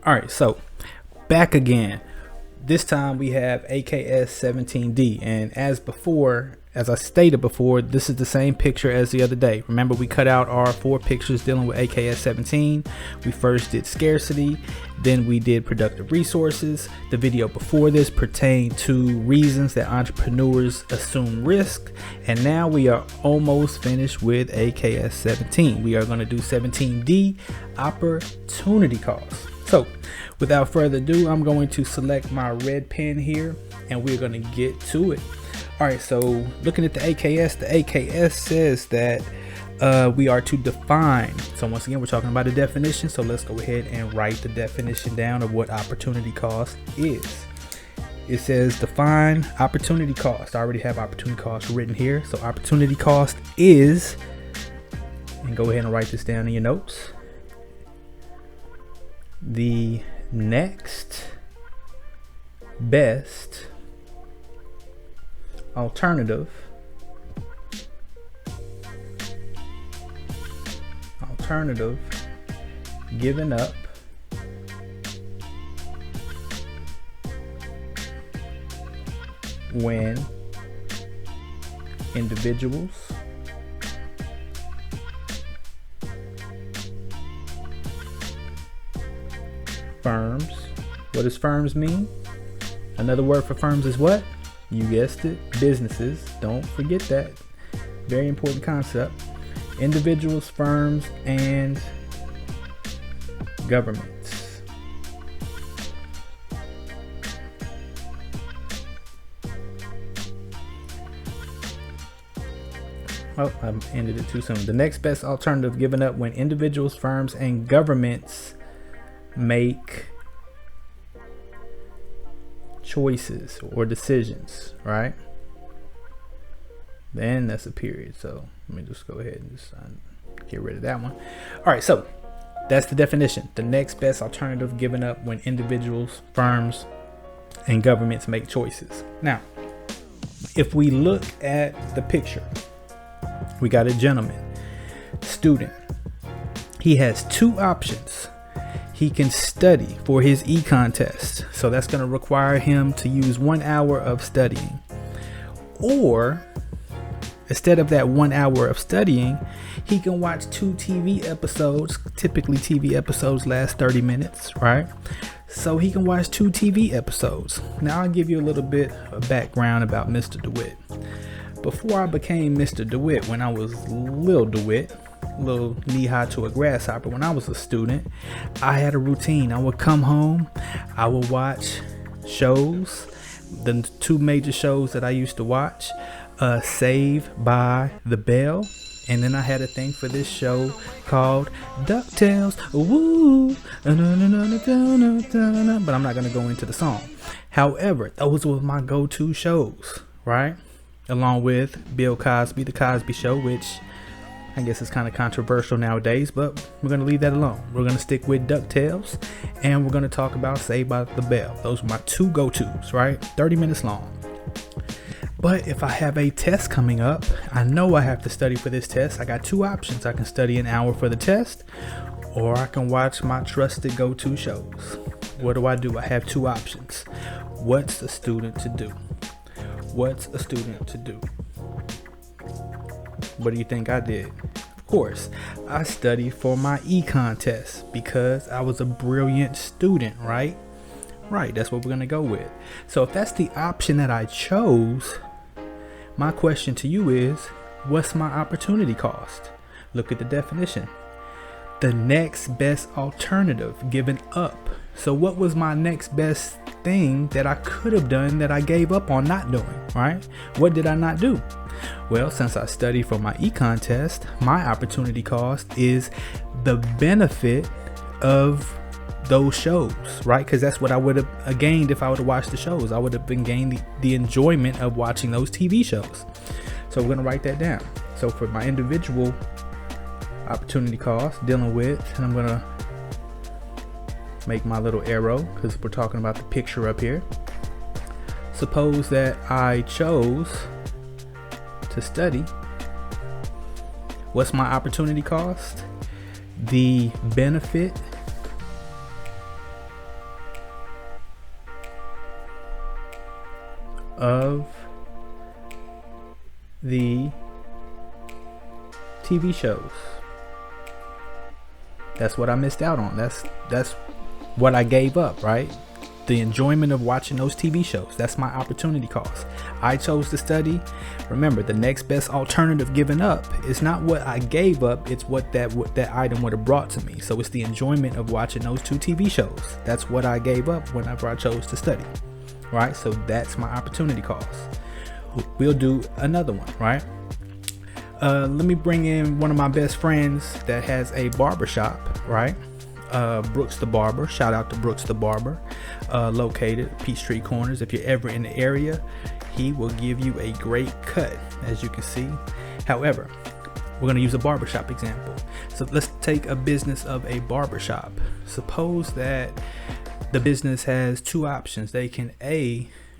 All right, so back again. This time we have AKS 17D, and as before, as I stated before, this is the same picture as the other day. Remember, we cut out our 4 pictures dealing with AKS 17. We first did scarcity, then we did productive resources. The video before this pertained to reasons that entrepreneurs assume risk, and now we are almost finished with AKS 17. We are going to do 17D, opportunity cost. So without further ado, I'm going to select my red pen here and we're going to get to it. All right, so looking at the AKS says that we are to define. So once again, we're talking about a definition. So let's go ahead and write the definition down of what opportunity cost is. It says define opportunity cost. I already have opportunity cost written here. So opportunity cost is, and go ahead and write this down in your notes, the next best alternative given up when individuals, firms. What does firms mean? Another word for firms is what? You guessed it, businesses. Don't forget that. Very important concept. Individuals, firms, and governments. Oh, I ended it too soon. The next best alternative given up when individuals, firms, and governments make choices or decisions, right? Then that's a period. So let me just go ahead and just get rid of that one. All right, so that's the definition. The next best alternative given up when individuals, firms, and governments make choices. Now, if we look at the picture, we got a gentleman, student. He has 2 options. He can study for his econ test. So that's going to require him to use 1 hour of studying. Or instead of that 1 hour of studying, he can watch 2 TV episodes. Typically TV episodes last 30 minutes, right? So he can watch 2 TV episodes. Now I'll give you a little bit of background about Mr. DeWitt. Before I became Mr. DeWitt, when I was Lil DeWitt, little knee-high to a grasshopper, when I was a student, I had a routine. I would come home, I would watch shows. The 2 major shows that I used to watch, Saved by the Bell, and then I had a thing for this show called DuckTales. Woo, but I'm not going to go into the song. However, those were my go-to shows, right? Along with Bill Cosby, The Cosby Show, which I guess it's kind of controversial nowadays, but we're going to leave that alone. We're going to stick with DuckTales, and we're going to talk about Saved by the Bell. Those are my 2 go-tos, right? 30 minutes long. But if I have a test coming up, I know I have to study for this test. I got 2 options. I can study an hour for the test, or I can watch my trusted go-to shows. What do? I have 2 options. What's a student to do? What's a student to do? What do you think I did? Of course, I studied for my econ test because I was a brilliant student, right? Right, that's what we're going to go with. So if that's the option that I chose, my question to you is, what's my opportunity cost? Look at the definition. The next best alternative given up. So what was my next best thing that I could have done that I gave up on not doing, right? What did I not do? Well, since I studied for my econ test, my opportunity cost is the benefit of those shows, right? Because that's what I would have gained if I would have watched the shows. I would have been gained the enjoyment of watching those TV shows. So we're going to write that down. So for my individual opportunity cost dealing with, and I'm going to make my little arrow because we're talking about the picture up here. Suppose that I chose to study. What's my opportunity cost? The benefit of the TV shows. That's what I missed out on. That's what I gave up, right? The enjoyment of watching those TV shows. That's my opportunity cost. I chose to study. Remember, the next best alternative given up is not what I gave up, it's what that item would have brought to me. So it's the enjoyment of watching those 2 TV shows. That's what I gave up whenever I chose to study, right? So that's my opportunity cost. We'll do another one, right? Let me bring in one of my best friends that has a barbershop, right? Brooks the Barber. Shout out to Brooks the Barber, located at Peachtree Corners. If you're ever in the area, he will give you a great cut, as you can see. However, we're going to use a barbershop example. So let's take a business of a barbershop. Suppose that the business has 2 options. They can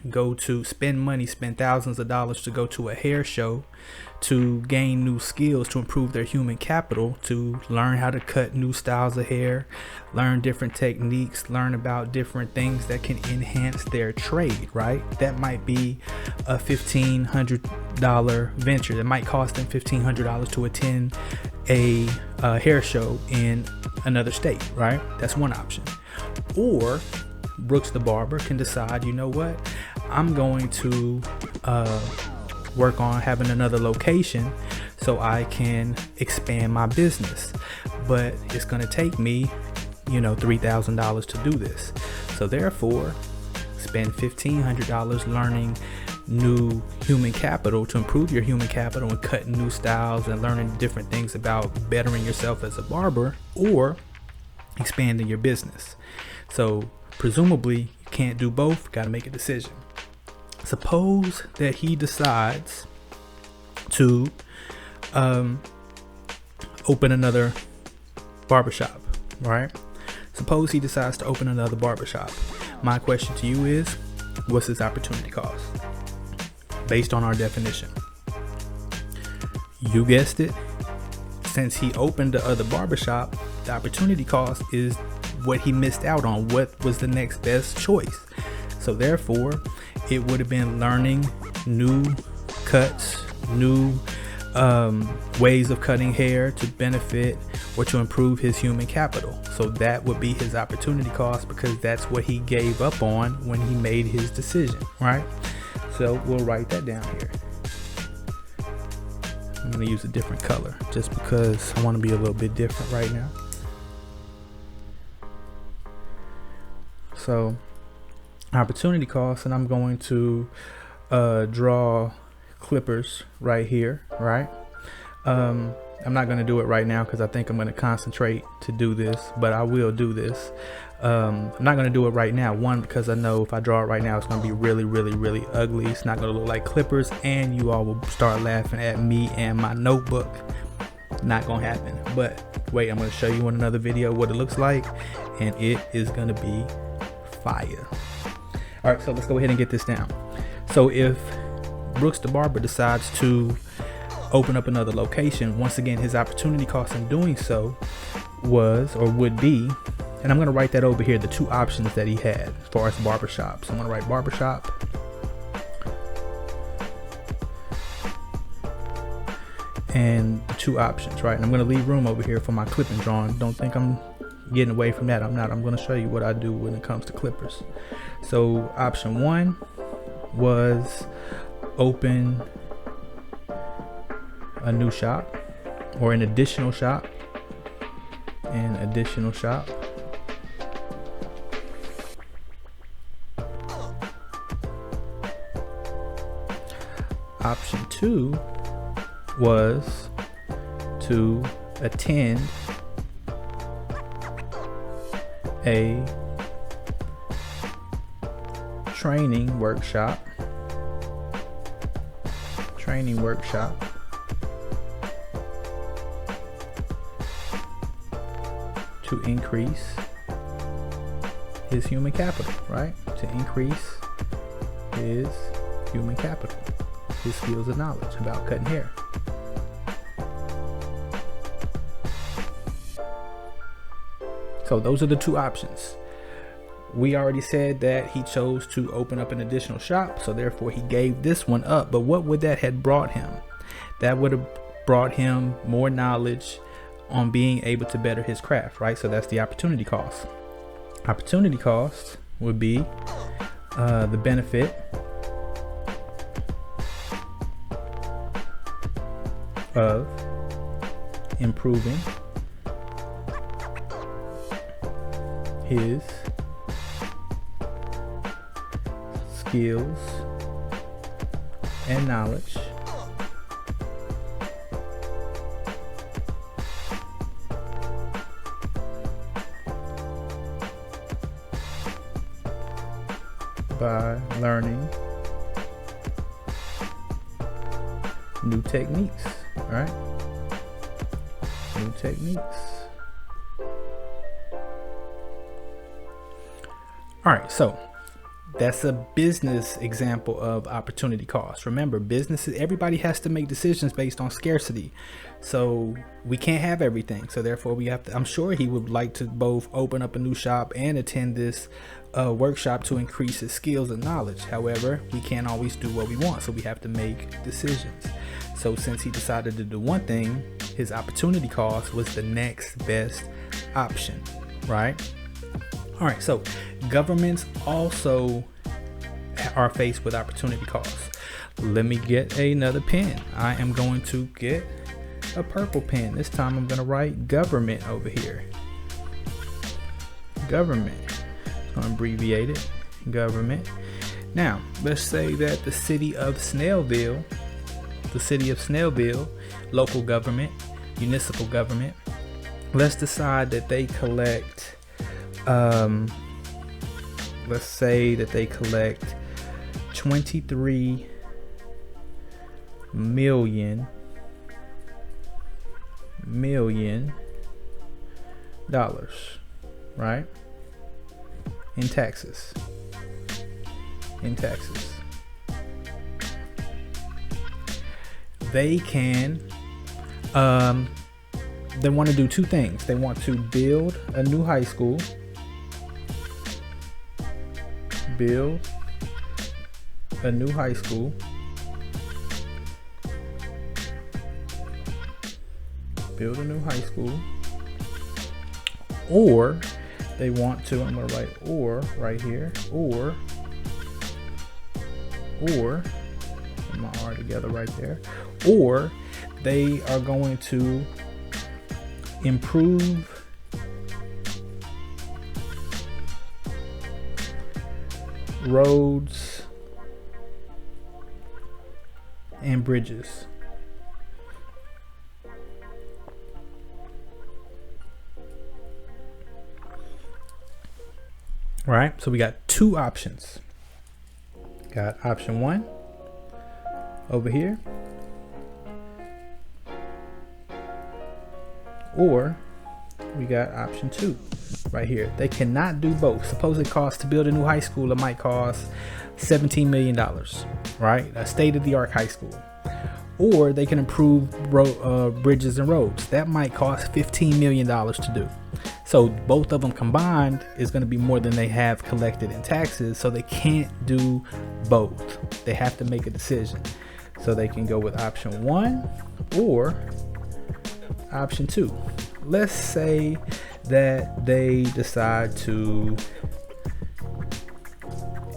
go to spend thousands of dollars to go to a hair show, to gain new skills, to improve their human capital, to learn how to cut new styles of hair, learn different techniques, learn about different things that can enhance their trade, right? That might be a $1,500 venture. That might cost them $1,500 to attend a hair show in another state, right? That's one option. Or Brooks the Barber can decide, you know what, I'm going to work on having another location so I can expand my business, but it's going to take me, $3,000 to do this. So therefore, spend $1,500 learning new human capital to improve your human capital and cutting new styles and learning different things about bettering yourself as a barber, or expanding your business. So presumably you can't do both. Got to make a decision. Suppose that he decides to open another barbershop, right? Suppose he decides to open another barbershop. My question to you is, what's his opportunity cost? Based on our definition. You guessed it. Since he opened the other barbershop, the opportunity cost is what he missed out on. What was the next best choice? So therefore, it would have been learning new cuts, new ways of cutting hair to benefit or to improve his human capital. So that would be his opportunity cost, because that's what he gave up on when he made his decision, right? So we'll write that down here. I'm going to use a different color just because I want to be a little bit different right now. So opportunity cost, and I'm going to draw clippers right here, right? I'm not going to do it right now because I think I'm going to concentrate to do this, but I will do this. I'm not going to do it right now. One, because I know if I draw it right now, it's going to be really, really, really ugly. It's not going to look like clippers, and you all will start laughing at me and my notebook. Not going to happen. But wait, I'm going to show you in another video what it looks like, and it is going to be fire. All right, so let's go ahead and get this down. So if Brooks the Barber decides to open up another location, once again, his opportunity cost in doing so was, or would be, and I'm going to write that over here, the 2 options that he had as far as barbershop. So I'm going to write barbershop. And the 2 options, right? And I'm going to leave room over here for my clipping drawing. Don't think I'm getting away from that. I'm not. I'm going to show you what I do when it comes to clippers. So option 1 was open a new shop, or an additional shop. An additional shop. Option 2 was to attend a training workshop to increase his human capital, right? To increase his human capital, his skills and knowledge about cutting hair. So those are the 2 options. we already said that he chose to open up an additional shop, so therefore he gave this one up. But what would that have brought him? That would have brought him more knowledge on being able to better his craft, right? So that's the opportunity cost. Opportunity cost would be the benefit of improving his skills and knowledge by learning new techniques, right? New techniques. All right, so that's a business example of opportunity cost. Remember, businesses, everybody has to make decisions based on scarcity. So we can't have everything. So therefore we have to, I'm sure he would like to both open up a new shop and attend this workshop to increase his skills and knowledge. However, we can't always do what we want. So we have to make decisions. So since he decided to do one thing, his opportunity cost was the next best option, right? All right, so governments also are faced with opportunity costs. Let me get another pen. I am going to get a purple pen. This time I'm going to write government over here. Government. I'm going to abbreviate it. Government. Now, let's say that the city of Snellville, local government, municipal government, let's decide that they collect let's say that they collect $23 million right, in taxes. They can they want to do two things. They want to build a new high school, or they want to, I'm going to write or right here, or put my R together right there, or they are going to improve roads and bridges. All right, so we got two options. Got option one over here, or we got option two right here. They cannot do both. Suppose it costs to build a new high school, it might cost $17 million, right? A state-of-the-art high school. Or they can improve bridges and roads. That might cost $15 million to do. So both of them combined is going to be more than they have collected in taxes. So they can't do both. They have to make a decision. So they can go with option one or option two. Let's say that they decide to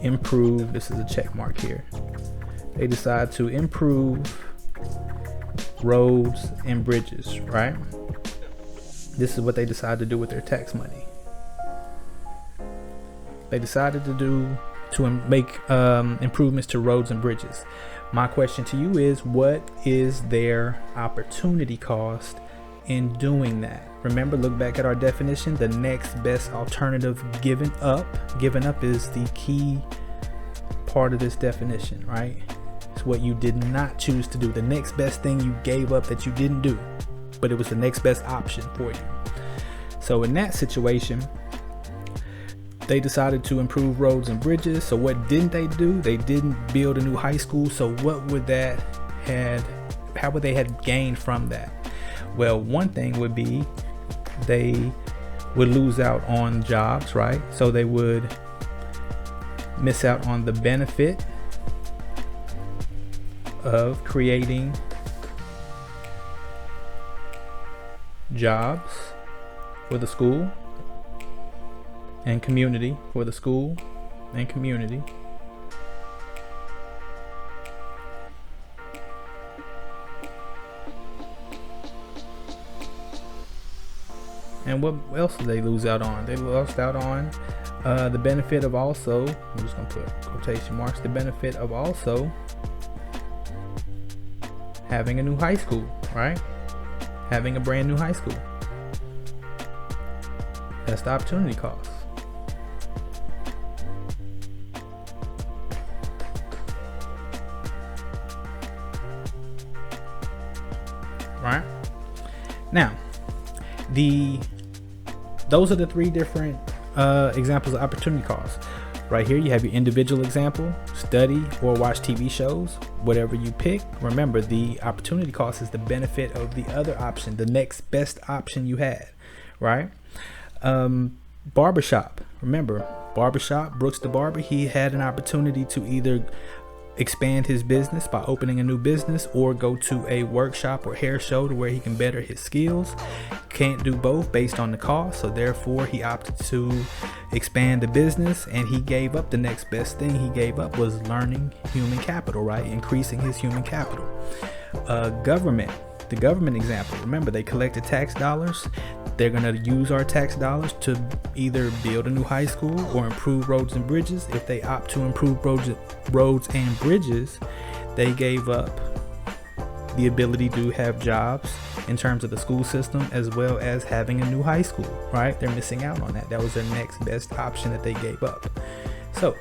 improve. This is a check mark here. They decide to improve roads and bridges, right? This is what they decide to do with their tax money. They decided to make improvements to roads and bridges. My question to you is, what is their opportunity cost in doing that? Remember, look back at our definition. The next best alternative given up. Given up is the key part of this definition, right? It's what you did not choose to do. The next best thing you gave up that you didn't do, but it was the next best option for you. So in that situation, they decided to improve roads and bridges. So what didn't they do? They didn't build a new high school. So what would that how would they have gained from that? Well, one thing would be they would lose out on jobs, right? So they would miss out on the benefit of creating jobs for the school and community, for the school and community. And what else did they lose out on? They lost out on the benefit of also, I'm just gonna put quotation marks, the benefit of also having a new high school, right? Having a brand new high school. That's the opportunity cost. Right? Now, those are the three different examples of opportunity costs. Right here, you have your individual example: study or watch TV shows, whatever you pick. Remember, the opportunity cost is the benefit of the other option, the next best option you had, right? Barbershop. Remember, barbershop, Brooks the barber, he had an opportunity to either expand his business by opening a new business or go to a workshop or hair show to where he can better his skills. Can't do both based on the cost, so therefore he opted to expand the business, and he gave up the next best thing he gave up was learning human capital, right? Increasing his human capital. Government, the government example, remember, they collected tax dollars. They're going to use our tax dollars to either build a new high school or improve roads and bridges. If they opt to improve roads and bridges, they gave up the ability to have jobs in terms of the school system, as well as having a new high school, right? They're missing out on that. That was their next best option that they gave up. So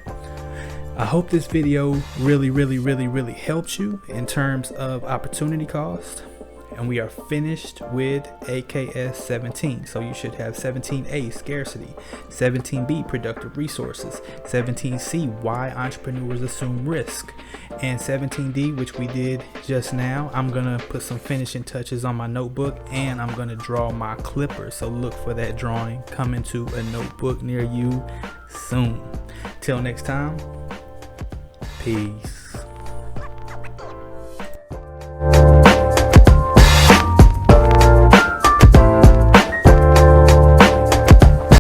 I hope this video really helped you in terms of opportunity cost. And we are finished with AKS 17. So you should have 17A, scarcity, 17B, productive resources, 17C, why entrepreneurs assume risk, and 17D, which we did just now. I'm gonna put some finishing touches on my notebook, and I'm gonna draw my clippers. So look for that drawing coming to a notebook near you soon. Till next time, peace.